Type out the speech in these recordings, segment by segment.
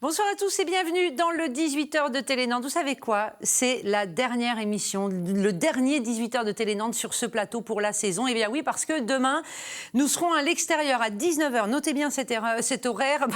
Bonsoir à tous et bienvenue dans le 18h de Télé Nantes. Vous savez quoi? C'est la dernière émission, le dernier 18h de Télé Nantes sur ce plateau pour la saison. Eh bien oui, parce que demain, nous serons à l'extérieur à 19h. Notez bien cet horaire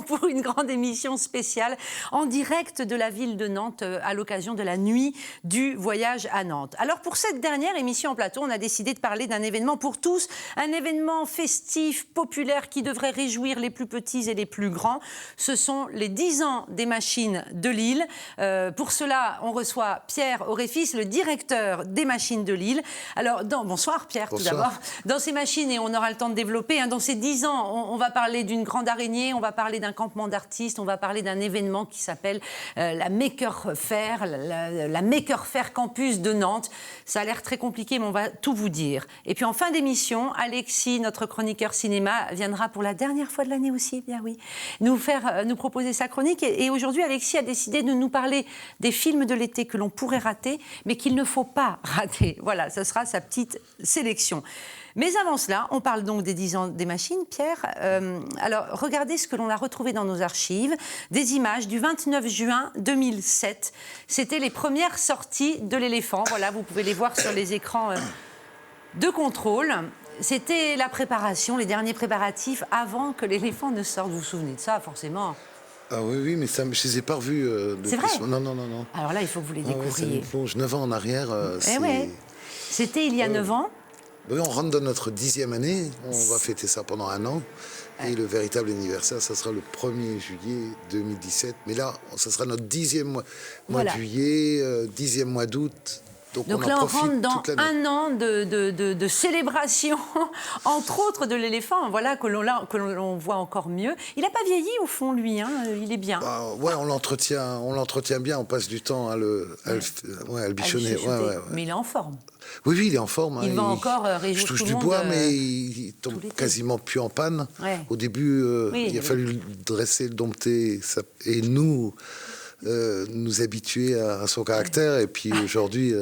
pour une grande émission spéciale en direct de la ville de Nantes à l'occasion de la nuit du voyage à Nantes. Alors pour cette dernière émission en plateau, on a décidé de parler d'un événement pour tous, un événement festif, populaire qui devrait réjouir les plus petits et les plus grands. Ce sont les 10 ans des machines de Lille. Pour cela, on reçoit Pierre Auréfis, le directeur des machines de Lille. Alors, bonsoir Pierre, bonsoir. Tout d'abord. Dans ces machines, et on aura le temps de développer, dans ces 10 ans, on va parler d'une grande araignée, on va parler d'un campement d'artistes, on va parler d'un événement qui s'appelle la Maker Faire, la Maker Faire Campus de Nantes. Ça a l'air très compliqué, mais on va tout vous dire. Et puis en fin d'émission, Alexis, notre chroniqueur cinéma, viendra pour la dernière fois de l'année aussi, bien oui, nous proposer sa chronique. Et aujourd'hui, Alexis a décidé de nous parler des films de l'été que l'on pourrait rater, mais qu'il ne faut pas rater. Voilà, ce sera sa petite sélection. Mais avant cela, on parle donc des 10 ans des machines, Pierre. Alors, regardez ce que l'on a retrouvé dans nos archives. Des images du 29 juin 2007. C'était les premières sorties de l'éléphant. Voilà, vous pouvez les voir sur les écrans de contrôle. C'était la préparation, les derniers préparatifs avant que l'éléphant ne sorte. Vous vous souvenez de ça, forcément? Ah oui, mais ça, je ne les ai pas revus. C'est vrai? Non. Alors là, il faut que vous les découvriez. Ça me plonge 9 ans en arrière. C'était il y a 9 ans. Oui, on rentre dans notre 10e année. On va fêter ça pendant 1 an. Et le véritable anniversaire, ça sera le 1er juillet 2017. Mais là, ça sera notre 10e mois de juillet, 10e mois d'août. Donc là, on rentre dans 1 an de célébration, entre autres de l'éléphant, voilà, que l'on voit encore mieux. Il n'a pas vieilli au fond, lui, il est bien. Ouais, on l'entretient bien, on passe du temps à le bichonner. Mais il est en forme. Oui, il est en forme. Il va encore réjouir tout le monde. Je touche du bois, mais il tombe quasiment plus en panne. Ouais. Au début, il a fallu le dresser, le dompter, et nous habituer à son caractère. Et puis aujourd'hui,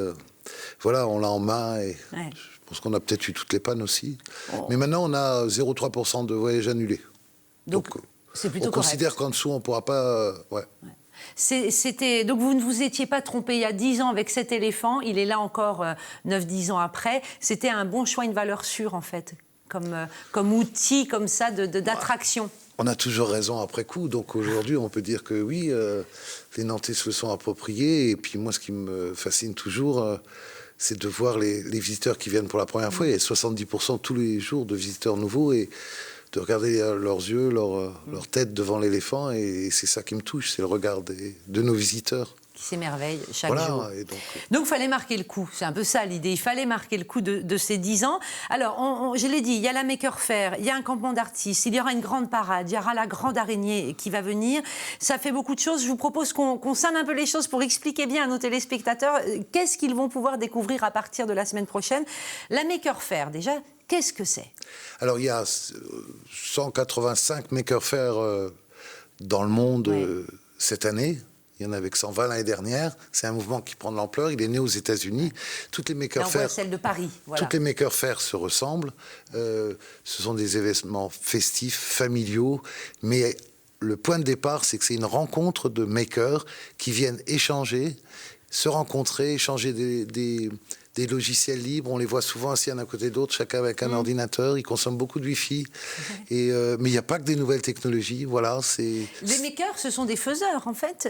voilà, on l'a en main. Et je pense qu'on a peut-être eu toutes les pannes aussi. Oh. Mais maintenant, on a 0,3% de voyages annulés. Donc c'est plutôt correct. On considère qu'en dessous, on ne pourra pas... Donc vous ne vous étiez pas trompé il y a 10 ans avec cet éléphant, il est là encore 9-10 ans après. C'était un bon choix, une valeur sûre en fait, comme outil comme ça d'attraction. On a toujours raison après coup, donc aujourd'hui on peut dire que oui, les Nantais se le sont appropriés. Et puis moi, ce qui me fascine toujours, c'est de voir les visiteurs qui viennent pour la première fois. Il y a 70% tous les jours de visiteurs nouveaux, et de regarder leurs yeux, leur tête devant l'éléphant, et c'est ça qui me touche, c'est le regard de nos visiteurs. Qui s'émerveille chaque jour. Donc il fallait marquer le coup, c'est un peu ça l'idée, il fallait marquer le coup de ces 10 ans. Alors, je l'ai dit, il y a la Maker Faire, il y a un campement d'artistes, il y aura une grande parade, il y aura la grande araignée qui va venir. Ça fait beaucoup de choses. Je vous propose qu'on scinde un peu les choses pour expliquer bien à nos téléspectateurs qu'est-ce qu'ils vont pouvoir découvrir à partir de la semaine prochaine. La Maker Faire, déjà, qu'est-ce que c'est? Alors, il y a 185 Maker Faire dans le monde cette année. Il y en avait que 120 l'année dernière. C'est un mouvement qui prend de l'ampleur. Il est né aux États-Unis. Toutes les Maker Faire, celle de Paris. Voilà. Toutes les Maker Faire se ressemblent. Ce sont des événements festifs, familiaux. Mais le point de départ, c'est que c'est une rencontre de makers qui viennent échanger, se rencontrer, échanger des logiciels libres. On les voit souvent assis un à côté d'autre, chacun avec un ordinateur. Ils consomment beaucoup de Wi-Fi. Mais il n'y a pas que des nouvelles technologies. Voilà, les makers, ce sont des faiseurs, en fait.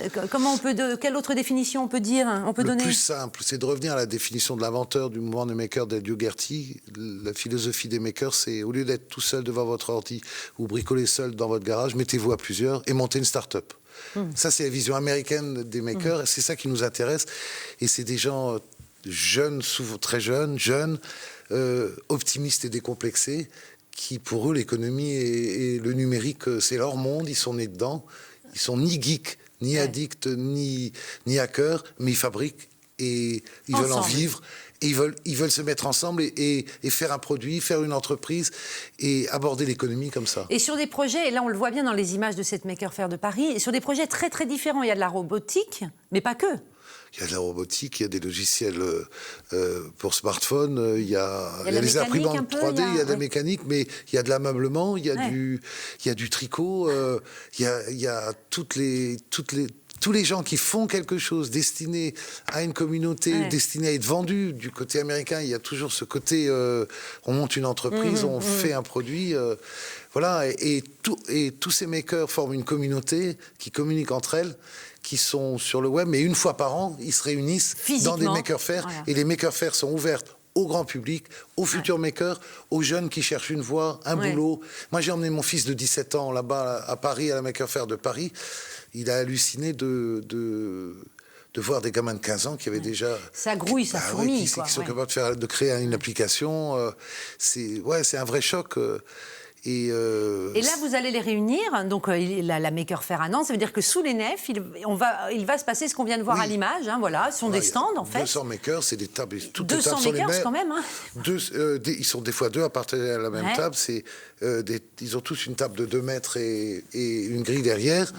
Quelle autre définition on peut dire, donner? Le plus simple, c'est de revenir à la définition de l'inventeur du mouvement des makers, d'Elio Gerti. La philosophie des makers, c'est, au lieu d'être tout seul devant votre ordi ou bricoler seul dans votre garage, mettez-vous à plusieurs et montez une start-up. Ça, c'est la vision américaine des makers. C'est ça qui nous intéresse. Et c'est des gens... jeunes, souvent très jeunes, optimistes et décomplexés, qui pour eux l'économie et le numérique c'est leur monde, ils sont nés dedans, ils sont ni geeks, ni addicts, ni hackers, mais ils fabriquent et ils veulent en vivre. Et ils veulent se mettre ensemble et faire un produit, faire une entreprise et aborder l'économie comme ça. Et sur des projets, et là on le voit bien dans les images de cette Maker Faire de Paris, sur des projets très très différents. Il y a de la robotique, mais pas que. Il y a de la robotique, il y a des logiciels pour smartphone, il y a les imprimantes 3D, il y a de la mécanique, mais il y a de l'ameublement, il y a du tricot, il y a tous les gens qui font quelque chose destiné à une communauté, destiné à être vendu. Du côté américain, il y a toujours ce côté, on monte une entreprise, on fait un produit. Voilà, et tous ces makers forment une communauté qui communique entre elles, qui sont sur le web, mais une fois par an, ils se réunissent dans des makers faire, et les makers faire sont ouvertes au grand public, aux futurs makers, aux jeunes qui cherchent une voie, un boulot. Moi, j'ai emmené mon fils de 17 ans là-bas à Paris, à la Maker Faire de Paris. Il a halluciné de voir des gamins de 15 ans qui avaient déjà... Ça grouille, ça fourmille. Qui sont capables de créer une application. C'est un vrai choc. Et là, vous allez les réunir. Donc, la Maker Faire à Nantes, ça veut dire que sous les nefs, il va se passer ce qu'on vient de voir à l'image. Hein, voilà, ce sont des stands, en fait. 200 makers, c'est des tables. Toutes 200 les tables makers, sont les quand même. Hein. Ils sont des fois deux à partager la même table. Ils ont tous une table de 2 mètres et une grille derrière.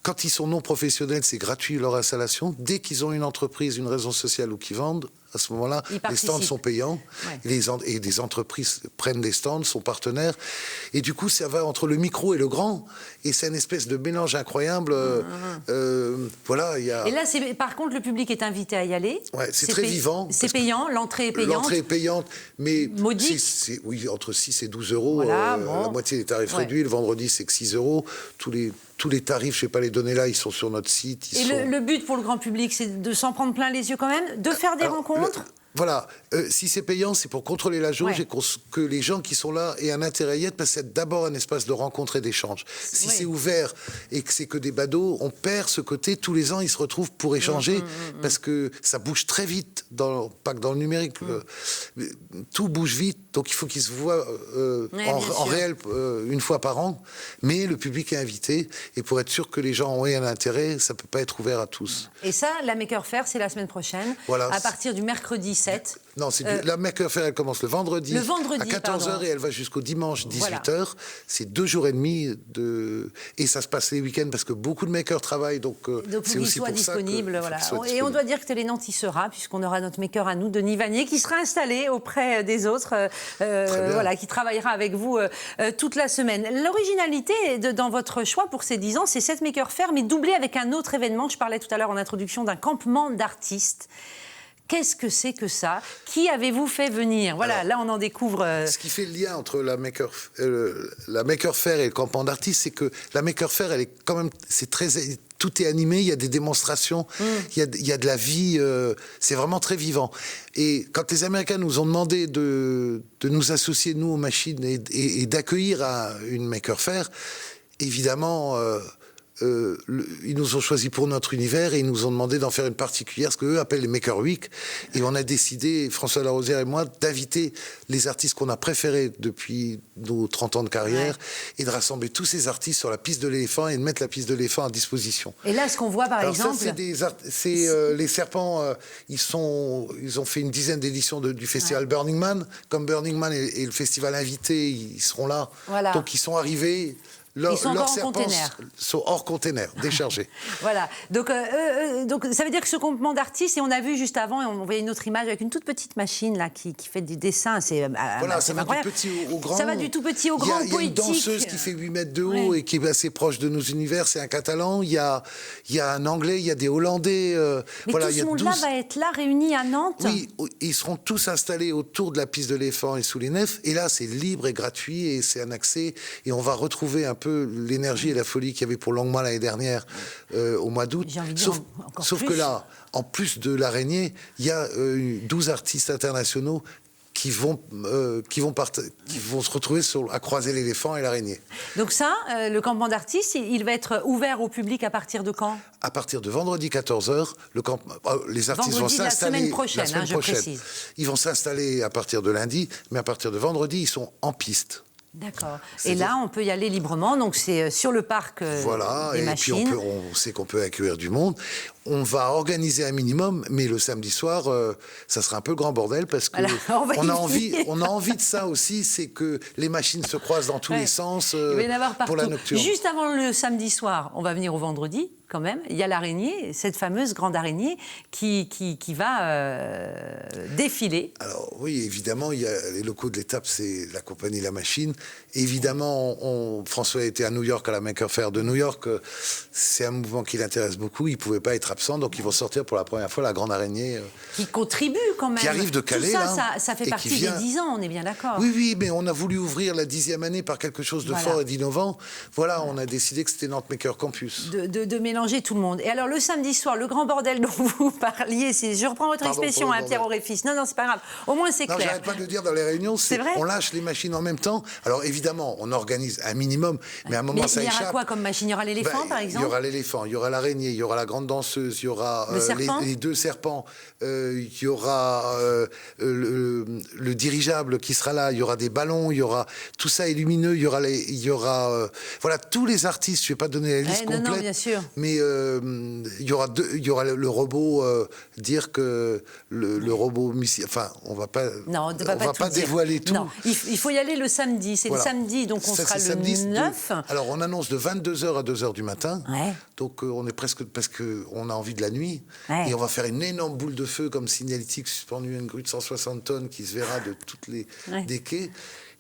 Quand ils sont non professionnels, c'est gratuit leur installation. Dès qu'ils ont une entreprise, une raison sociale ou qu'ils vendent, à ce moment-là, les stands sont payants et des entreprises prennent des stands, sont partenaires. Et du coup, ça va entre le micro et le grand. Et c'est une espèce de mélange incroyable. Voilà, il y a... Et là, par contre, le public est invité à y aller. Ouais, c'est très vivant. C'est payant, l'entrée est payante. L'entrée est payante, mais... Modique. Oui, entre 6 et 12 euros. Voilà, la moitié des tarifs réduits. Le vendredi, c'est que 6 euros. Tous les tarifs, je ne sais pas les donner là, ils sont sur notre site. Le but pour le grand public, c'est de s'en prendre plein les yeux quand même, de faire des rencontres. Voilà, si c'est payant, c'est pour contrôler la jauge et que les gens qui sont là aient un intérêt à y être, parce que c'est d'abord un espace de rencontre et d'échange. Si c'est ouvert et que c'est que des badauds, on perd ce côté. Tous les ans, ils se retrouvent pour échanger, parce que ça bouge très vite, pas que dans le numérique. Tout bouge vite, donc il faut qu'ils se voient en réel une fois par an. Mais le public est invité, et pour être sûr que les gens aient un intérêt, ça ne peut pas être ouvert à tous. Et ça, la Maker Faire, c'est la semaine prochaine, à partir du mercredi 7. Non, la Maker Faire, elle commence le vendredi à 14h et elle va jusqu'au dimanche 18h. C'est 2 jours et demi et ça se passe les week-ends parce que beaucoup de makers travaillent, donc c'est aussi pour disponible, ça que Et on doit dire que Télénantes y sera, puisqu'on aura notre maker à nous, Denis Vanier, qui sera installé auprès des autres, qui travaillera avec vous toute la semaine. L'originalité dans votre choix pour ces 10 ans, c'est cette Maker Faire, mais doublé avec un autre événement. Je parlais tout à l'heure en introduction d'un campement d'artistes. Qu'est-ce que c'est que ça? Qui avez-vous fait venir? Voilà, alors, là on en découvre... Ce qui fait le lien entre la Maker Faire et le campement d'artistes, c'est que la Maker Faire, elle est quand même... Tout est animé, il y a des démonstrations, il y a de la vie, c'est vraiment très vivant. Et quand les Américains nous ont demandé de nous associer, nous, aux machines, et d'accueillir une Maker Faire, évidemment... ils nous ont choisis pour notre univers et ils nous ont demandé d'en faire une particulière, ce qu'eux appellent les Maker Week. Et on a décidé, François Larosière et moi, d'inviter les artistes qu'on a préférés depuis nos 30 ans de carrière et de rassembler tous ces artistes sur la piste de l'éléphant et de mettre la piste de l'éléphant à disposition. Et là, ce qu'on voit, par exemple... Ça, les serpents, ils ont fait une dizaine d'éditions du festival Burning Man. Comme Burning Man et le festival invité, ils seront là. Voilà. Donc, ils sont arrivés... Ils sont encore en container. Sont hors container, déchargés. Voilà. Donc, ça veut dire que ce campement d'artistes, et on a vu juste avant, et on voyait une autre image avec une toute petite machine là qui fait des dessins. Voilà, ça va du petit au grand. Ça va du tout petit au grand, poétique. Il y a une danseuse qui fait 8 mètres de haut et qui est assez proche de nos univers, c'est un Catalan. Il y a un Anglais, il y a des Hollandais. Mais tout ce monde-là va être là, réuni à Nantes. Oui, ils seront tous installés autour de la piste de l'éléphant et sous les nefs. Et là, c'est libre et gratuit et c'est un accès. Et on va retrouver un peu l'énergie et la folie qu'il y avait pour Longmont l'année dernière au mois d'août. Sauf que là, en plus de l'araignée, il y a 12 artistes internationaux qui vont se retrouver à croiser l'éléphant et l'araignée. Donc ça, le campement d'artistes, il va être ouvert au public à partir de quand? À partir de vendredi 14h, les artistes vont s'installer... La semaine prochaine, je précise. Ils vont s'installer à partir de lundi, mais à partir de vendredi, ils sont en piste. D'accord. Et là, on peut y aller librement. Donc, c'est sur le parc des machines. Puis on sait qu'on peut accueillir du monde. on va organiser un minimum, mais le samedi soir, ça sera un peu le grand bordel parce que on a envie de ça aussi, c'est que les machines se croisent dans tous les sens Il va y en avoir partout. pour la nocturne. Juste avant le samedi soir, on va venir au vendredi quand même. Il y a l'araignée, cette fameuse grande araignée qui va défiler. Alors oui, évidemment, il y a les locaux de l'étape, c'est la compagnie La Machine. Évidemment, François a été à New York, à la Maker Faire de New York. C'est un mouvement qui l'intéresse beaucoup. Il ne pouvait pas être absent, donc ils vont sortir pour la première fois la grande araignée. Qui contribue quand même. Qui arrive de Calais. Tout là, ça fait partie des 10 ans, on est bien d'accord. Oui, mais on a voulu ouvrir la 10e année par quelque chose de fort et d'innovant. Voilà, on a décidé que c'était notre Maker Campus. De mélanger tout le monde. Et alors, le samedi soir, le grand bordel dont vous parliez, je reprends votre expression, Pierre Auréfils. Non, c'est pas grave. Au moins, c'est clair. Non, j'arrête pas de le dire dans les réunions. C'est vrai. On lâche les machines en même temps. Alors, évidemment, on organise un minimum, mais à un moment, ça échappe. Il y aura quoi comme machine? Il y aura l'éléphant, par exemple? Il y aura l'éléphant, il y aura l'araignée, il y aura la grande danseuse, il y aura les 2 serpents, il y aura le dirigeable qui sera là, il y aura des ballons, il y aura tout ça est lumineux, il y aura voilà, tous les artistes. Je vais pas donner la liste complète, non, bien sûr. Mais il y aura le robot, dire que le robot enfin, on va pas dévoiler tout. Non, il faut y aller le samedi. C'est le samedi, donc on sera le 9. Alors, on annonce de 22h à 2h du matin. Ouais. Donc, on est presque... Parce qu'on a envie de la nuit. Ouais. Et on va faire une énorme boule de feu comme signalétique suspendue à une grue de 160 tonnes qui se verra de toutes les des quais.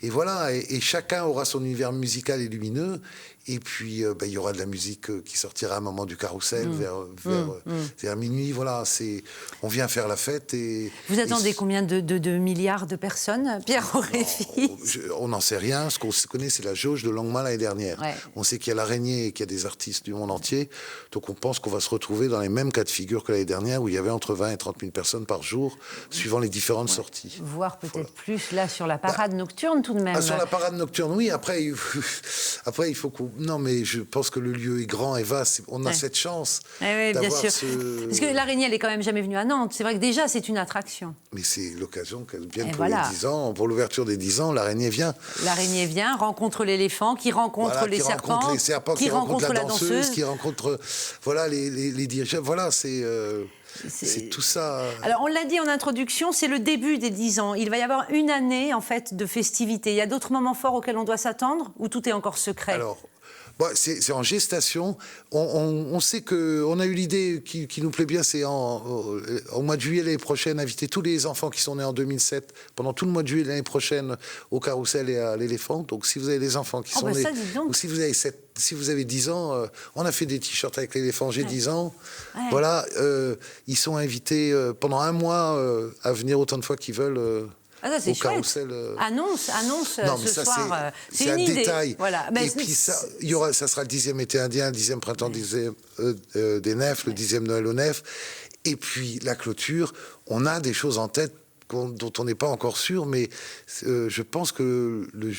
Et voilà, et chacun aura son univers musical et lumineux. Et puis, il y aura de la musique qui sortira à un moment du carrousel vers minuit. Voilà, on vient faire la fête. Vous attendez combien de milliards de personnes, Pierre Auréfils? On n'en sait rien. Ce qu'on connaît, c'est la jauge de Longman l'année dernière. Ouais. On sait qu'il y a l'araignée et qu'il y a des artistes du monde entier. Donc, on pense qu'on va se retrouver dans les mêmes cas de figure que l'année dernière, où il y avait entre 20 et 30 000 personnes par jour, suivant les différentes sorties. Voire peut-être plus, là, sur la parade nocturne, tout de même. Sur la parade nocturne, oui. Après, il faut qu'on... Non, mais je pense que le lieu est grand et vaste. On a cette chance d'avoir bien sûr. Parce que l'araignée, elle n'est quand même jamais venue à Nantes. C'est vrai que déjà, c'est une attraction. Mais c'est l'occasion qu'elle vienne pour les 10 ans. Pour l'ouverture des 10 ans, l'araignée vient. L'araignée vient, rencontre l'éléphant, qui rencontre les serpents, qui rencontre la danseuse, qui rencontre les dirigeants. Voilà, c'est tout ça. Alors, on l'a dit en introduction, c'est le début des 10 ans. Il va y avoir une année, en fait, de festivités. Il y a d'autres moments forts auxquels on doit s'attendre, ou tout est encore secret? Alors, c'est en gestation. On sait qu'on a eu l'idée qui nous plaît bien, c'est au mois de juillet l'année prochaine, inviter tous les enfants qui sont nés en 2007, pendant tout le mois de juillet l'année prochaine, au carrousel et à l'éléphant. Donc si vous avez des enfants qui sont nés, ou si vous avez 10 ans, on a fait des t-shirts avec l'éléphant, j'ai 10 ans. Ouais. Voilà, ils sont invités pendant un mois à venir autant de fois qu'ils veulent. Ah, ça, c'est chouette. Carrousel, Annonce non, ce ça, soir. C'est un idée. Détail. Voilà. Et puis ça sera le 10e été indien, le 10e printemps des nefs, le 10e Noël aux nefs. Et puis la clôture, on a des choses en tête dont on n'est pas encore sûr, mais je pense que le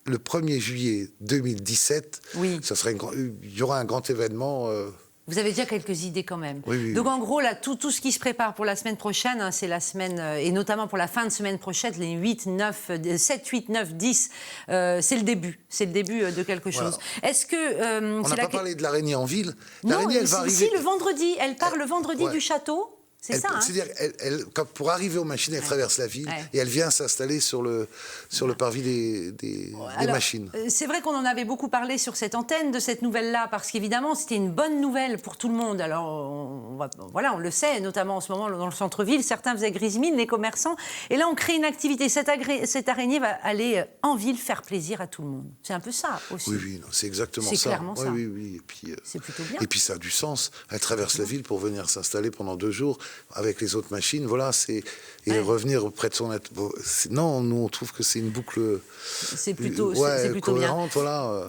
1er juillet 2017, il y aura un grand événement. Vous avez déjà quelques idées quand même. Oui. Donc en gros, là, tout ce qui se prépare pour la semaine prochaine, c'est la semaine, et notamment pour la fin de semaine prochaine, les 7, 8, 9, 10, c'est le début. C'est le début de quelque chose. Voilà. Est-ce que... on n'a pas parlé de l'araignée en ville. L'araignée, elle va arriver... Si, le vendredi. Elle part le vendredi du château. C'est ça, hein. C'est-à-dire, pour arriver aux machines, elle traverse la ville et elle vient s'installer sur le parvis des machines. C'est vrai qu'on en avait beaucoup parlé sur cette antenne de cette nouvelle-là, parce qu'évidemment, c'était une bonne nouvelle pour tout le monde. Alors, on le sait, notamment en ce moment dans le centre-ville, certains faisaient grise mine, les commerçants. Et là, on crée une activité. Cette araignée va aller en ville faire plaisir à tout le monde. C'est un peu ça aussi. Oui, c'est exactement ça. C'est clairement ça. Oui. Et puis, c'est plutôt bien. Et puis ça a du sens. Elle traverse la ville pour venir s'installer pendant 2 jours. Avec les autres machines, voilà, revenir près de son... Non, nous, on trouve que c'est une boucle... C'est plutôt cohérente, bien. Voilà.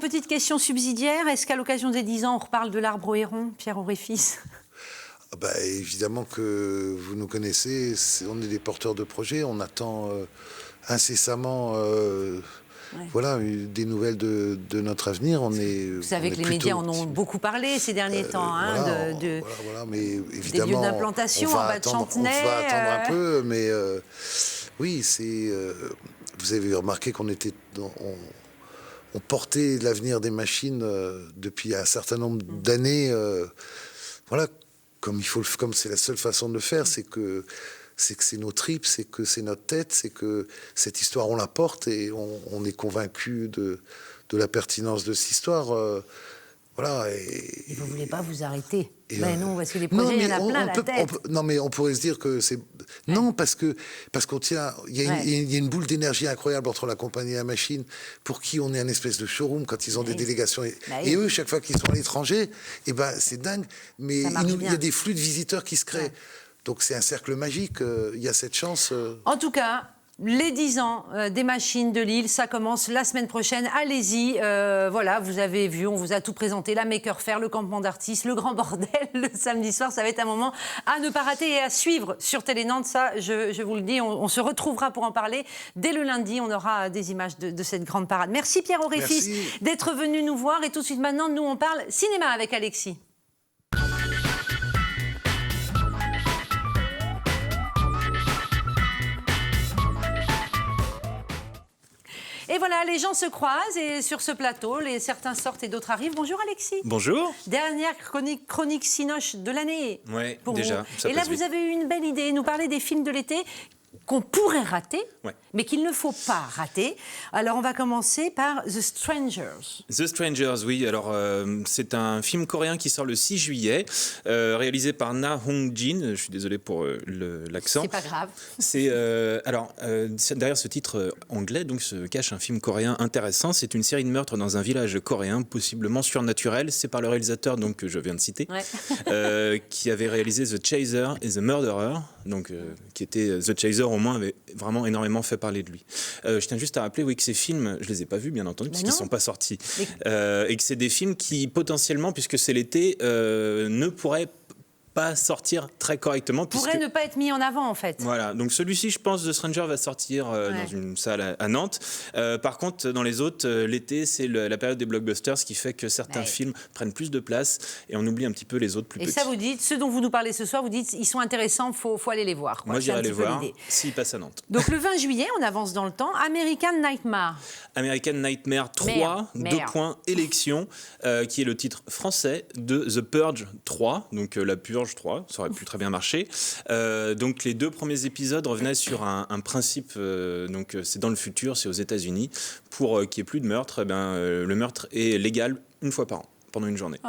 Petite question subsidiaire. Est-ce qu'à l'occasion des 10 ans, on reparle de l'arbre au héron, Pierre Auréfils? Évidemment que vous nous connaissez, on est des porteurs de projets, on attend incessamment... Voilà, des nouvelles de notre avenir. Vous savez que les médias en ont beaucoup parlé ces derniers temps. Mais évidemment, des lieux d'implantation en bas de Chantenay. On va attendre un peu, mais oui, vous avez remarqué qu'on était... on portait l'avenir des machines depuis un certain nombre d'années. Voilà, comme c'est la seule façon de le faire, c'est que c'est nos tripes, c'est que c'est notre tête, c'est que cette histoire, on la porte et on est convaincu de la pertinence de cette histoire. Voilà. Et vous ne voulez pas vous arrêter? Non, parce que les projets, il y en a plein la tête. Non, mais on pourrait se dire que c'est... Non, parce qu'on tient... Il y a une boule d'énergie incroyable entre la compagnie et la machine, pour qui on est un espèce de showroom quand ils ont des délégations. Et eux, chaque fois qu'ils sont à l'étranger, c'est dingue. Mais il y a des flux de visiteurs qui se créent. Ouais. Donc c'est un cercle magique. Il y a cette chance. En tout cas... Les 10 ans des machines de Lille, ça commence la semaine prochaine. Allez-y, voilà, vous avez vu, on vous a tout présenté, la Maker Faire, le campement d'artistes, le grand bordel, le samedi soir. Ça va être un moment à ne pas rater et à suivre sur Télé Nantes. Ça, je vous le dis, on se retrouvera pour en parler. Dès le lundi, on aura des images de cette grande parade. Merci Pierre Auréfis d'être venu nous voir. Et tout de suite maintenant, nous, on parle cinéma avec Alexis. Et voilà, les gens se croisent et sur ce plateau, certains sortent et d'autres arrivent. Bonjour Alexis. Bonjour. Dernière chronique Cinoche de l'année. Oui, déjà. Et là, vous avez eu une belle idée, nous parler des films de l'été qu'on pourrait rater, mais qu'il ne faut pas rater. Alors, on va commencer par The Strangers. The Strangers, oui. Alors, c'est un film coréen qui sort le 6 juillet, réalisé par Na Hong-jin. Je suis désolé pour l'accent. C'est pas grave. Derrière ce titre anglais, donc, se cache un film coréen intéressant. C'est une série de meurtres dans un village coréen, possiblement surnaturel. C'est par le réalisateur donc, que je viens de citer, qui avait réalisé The Chaser et The Murderer, donc, qui était The Chaser au moins avait vraiment énormément fait parler de lui. Je tiens juste à rappeler que ces films, je les ai pas vus bien entendu, puisqu'ils ne sont pas sortis. Et que c'est des films qui potentiellement, puisque c'est l'été, ne pourraient pas sortir très correctement. Pourrait ne pas être mis en avant en fait. Voilà, donc celui-ci je pense The Stranger va sortir dans une salle à Nantes. Par contre dans les autres, l'été c'est la période des blockbusters, ce qui fait que certains films prennent plus de place et on oublie un petit peu les autres plus petits. Et ça vous dites, ceux dont vous nous parlez ce soir, vous dites ils sont intéressants, faut aller les voir. Moi j'irai les voir s'ils passent à Nantes. Donc le 20 juillet, on avance dans le temps, American Nightmare. American Nightmare 3, élection, qui est le titre français de The Purge 3, donc la purge 3, ça aurait pu très bien marcher. Donc les 2 premiers épisodes revenaient sur un principe, donc c'est dans le futur, c'est aux États-Unis, pour qu'il n'y ait plus de meurtre, le meurtre est légal une fois par an, pendant une journée.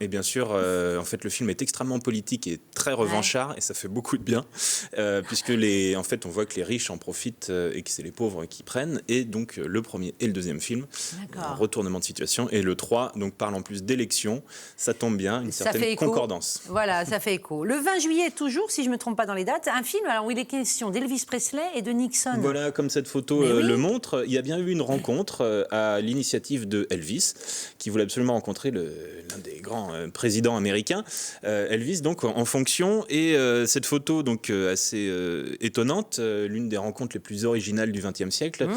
Et bien sûr, en fait, le film est extrêmement politique et très revanchard, et ça fait beaucoup de bien, puisque en fait, on voit que les riches en profitent et que c'est les pauvres qui prennent. Et donc, le premier et le deuxième film, un retournement de situation, et le 3, donc parle en plus d'élections. Ça tombe bien, une certaine concordance. Voilà, ça fait écho. Le 20 juillet, toujours, si je ne me trompe pas dans les dates, un film où il est question d'Elvis Presley et de Nixon. Voilà, comme cette photo le montre, il y a bien eu une rencontre à l'initiative de Elvis, qui voulait absolument rencontrer l'un des grands présidents américains, Elvis, donc en fonction. Et cette photo, donc assez étonnante, l'une des rencontres les plus originales du XXe siècle,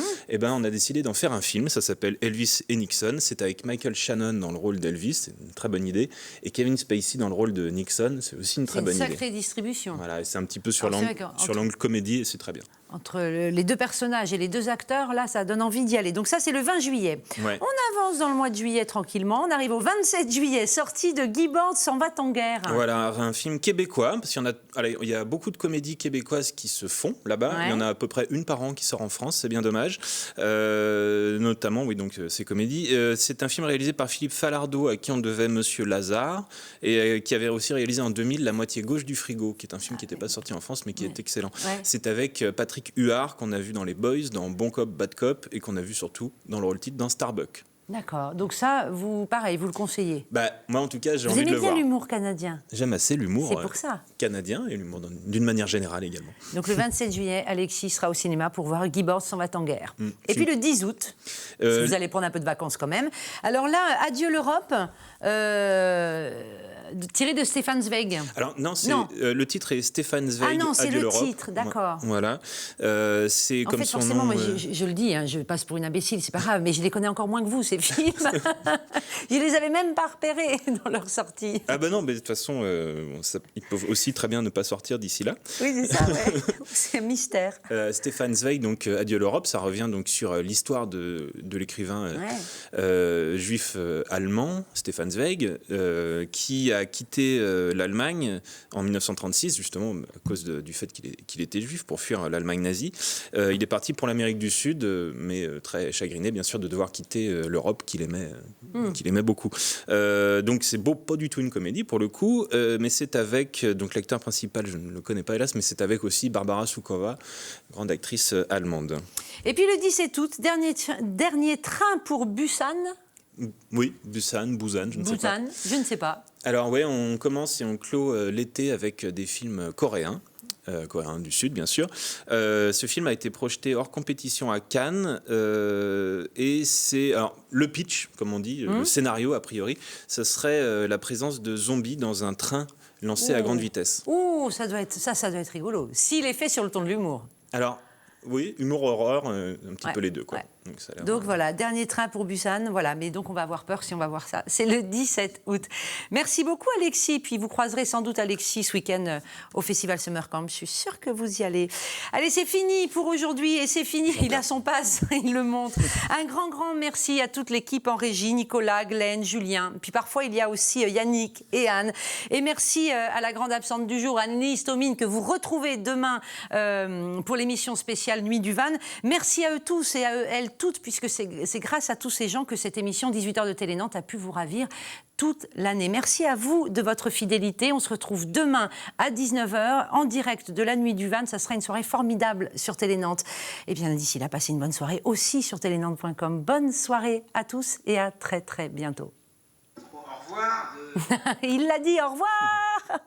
on a décidé d'en faire un film. Ça s'appelle Elvis et Nixon. C'est avec Michael Shannon dans le rôle d'Elvis, c'est une très bonne idée, et Kevin Spacey dans le rôle de Nixon, c'est aussi une très bonne idée. C'est une sacrée distribution. Voilà, et c'est un petit peu sur l'angle comédie, et c'est très bien. Entre les 2 personnages et les 2 acteurs, là, ça donne envie d'y aller. Donc ça, c'est le 20 juillet. On avance dans le mois de juillet tranquillement. On arrive au 27 juillet, sortie de Guy Bord s'en va en guerre. Voilà, un film québécois, parce qu'il y a beaucoup de comédies québécoises qui se font là-bas. Il y en a à peu près une par an qui sort en France, c'est bien dommage. Notamment, donc ces comédies. C'est un film réalisé par Philippe Falardeau, à qui on devait Monsieur Lazare, et qui avait aussi réalisé en 2000 La moitié gauche du frigo, qui est un film qui n'était pas sorti en France, mais qui est excellent. C'est avec Patrick Huard, qu'on a vu dans Les Boys, dans Bon Cop, Bad Cop, et qu'on a vu surtout dans le rôle titre dans Starbuck. D'accord. Donc ça, pareil, vous le conseillez? Moi, en tout cas, j'ai envie de le voir. Vous aimez bien l'humour canadien? J'aime assez l'humour canadien et l'humour d'une manière générale également. Donc le 27 juillet, Alexis sera au cinéma pour voir Guy Bord s'en va en guerre. Et puis le 10 août, si vous allez prendre un peu de vacances quand même. Alors là, adieu l'Europe. tiré de Stefan Zweig. Alors non, le titre est Stefan Zweig. Ah non, c'est Adieu le l'Europe. titre, d'accord. Voilà. C'est En comme fait, son forcément, nom. moi, je le dis, hein, je passe pour une imbécile, c'est pas grave, mais je les connais encore moins que vous, ces films. Je les avais même pas repérés dans leur sortie. Ah ben non, mais de toute façon, ils peuvent aussi très bien ne pas sortir d'ici là. Oui, c'est ça, ouais. C'est un mystère. Stefan Zweig, donc Adieu l'Europe, ça revient donc sur l'histoire de l'écrivain juif allemand, Stefan Zweig, qui a quitté l'Allemagne en 1936, justement à cause du fait qu'il était juif, pour fuir l'Allemagne nazie. Il est parti pour l'Amérique du Sud, mais très chagriné, bien sûr, de devoir quitter l'Europe qu'il aimait beaucoup. Donc c'est pas du tout une comédie pour le coup, mais c'est avec, donc l'acteur principal, je ne le connais pas hélas, mais c'est avec aussi Barbara Sukowa, grande actrice allemande. Et puis le 17 août, dernier train pour Busan. Oui, Busan, je ne sais pas. Je ne sais pas. Alors ouais, on commence et on clôt l'été avec des films coréens. Coréen du Sud, bien sûr. Ce film a été projeté hors compétition à Cannes et c'est... Alors, le pitch, comme on dit, le scénario, a priori, ce serait la présence de zombies dans un train lancé à grande vitesse. Ça doit être rigolo. S'il est fait sur le ton de l'humour. Alors, oui, humour, horreur, un petit peu les deux, quoi. Ouais. Donc, Donc voilà, dernier train pour Busan, voilà, mais donc on va avoir peur si on va voir ça. C'est le 17 août. Merci beaucoup Alexis, puis vous croiserez sans doute Alexis ce week-end au Festival Summer Camp, je suis sûre que vous y allez. Allez, c'est fini pour aujourd'hui et c'est fini, il a son pass, il le montre. Un grand merci à toute l'équipe en régie, Nicolas, Glenn, Julien, puis parfois il y a aussi Yannick et Anne. Et merci à la grande absente du jour, Anne-Lise Tomine, que vous retrouvez demain pour l'émission spéciale Nuit du Van. Merci à eux tous et à elles toutes, puisque c'est grâce à tous ces gens que cette émission 18h de Télé-Nantes a pu vous ravir toute l'année. Merci à vous de votre fidélité. On se retrouve demain à 19h en direct de la Nuit du Van. Ça sera une soirée formidable sur Télé-Nantes. Et bien d'ici là, passez une bonne soirée aussi sur télénantes.com. Bonne soirée à tous et à très très bientôt. Au revoir. Il l'a dit, au revoir.